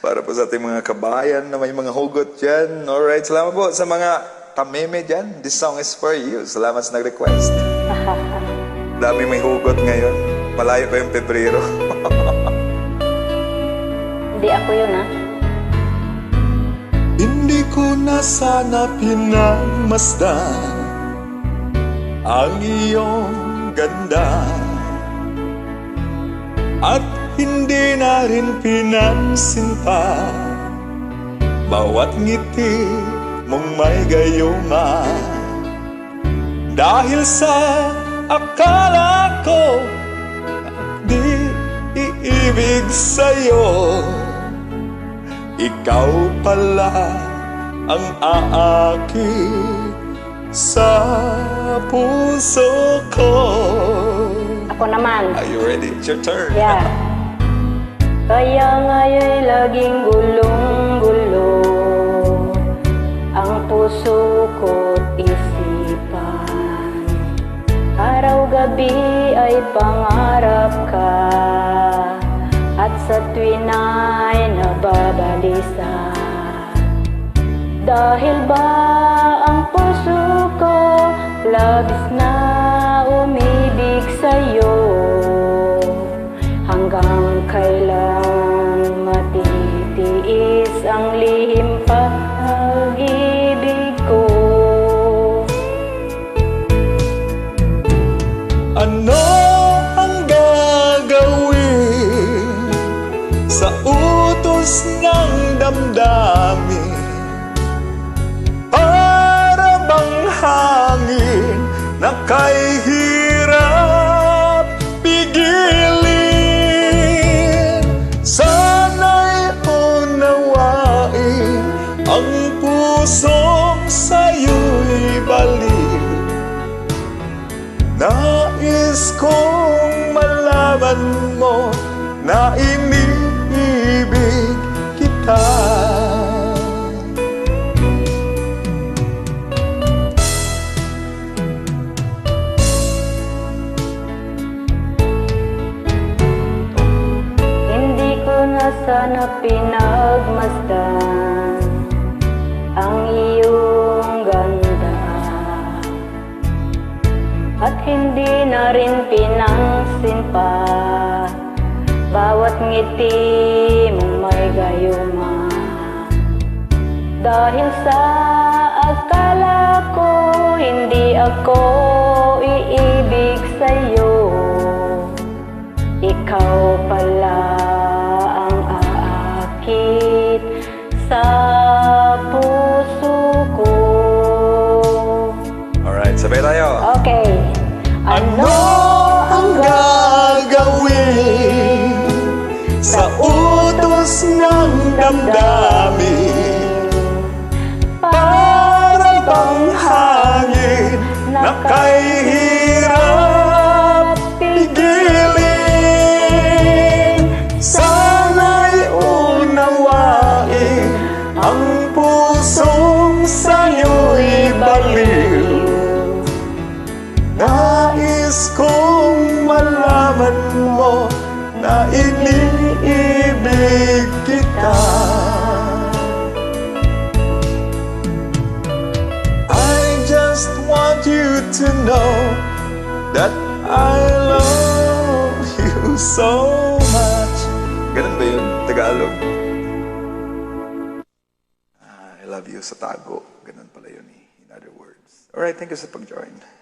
Para po sa ating mga kabayan na may mga hugot dyan. Alright, salamat po sa mga tameme dyan. This song is for you. Salamat sa nag-request. Dami may hugot ngayon. Malayo pa yung Pebrero. Hindi ako yun, ha? Hindi ko na sana pinagmasdan ang iyong ganda, at hindi na rin pinansin pa bawat ngiti mong may gayuma. Dahil sa akala ko di iibig sa'yo, ikaw pala ang aakit sa puso ko. Ako naman. Are you ready? It's your turn. Yeah. Kaya ngayon'y laging gulong-gulo ang puso ko't isipan. Araw-gabi ay pangarap ka, at sa tuwin ay nababalisa. Dahil ba ang puso ko labis na umibig sa'yo, hanggang kailan matitiis ang lihim pag-ibig ko? Ano ang gagawin sa utos ng damdamin? Para bang hangin na kay hirap pigilin? Sana'y unawain ang pusong sa'yo'y balik. Nais kong malaman mo na iniibig kita. Hindi ko na sana pinagmasdan ang iyong ganda, at hindi na rin pinansin pa bawat ngiti mong may gayuma. Dahil sa akala ko hindi ako iibig sa'yo, ikaw pala ang aakit sa puso ko. Alright, sabay tayo. Okay. Ano ang gagawin sa utos ng damdamin? Para bang hangin na kay hirap pigilin? Sana'y unawain ang pusong sa'yo'y baliw. Nais kong malaman mo na iniibig kita. I just want you to know that I love you so much. Ganun ba yun? Tagalog? I love you sa Tago. Ganun pala yun in other words. Alright, thank you sa pag-join.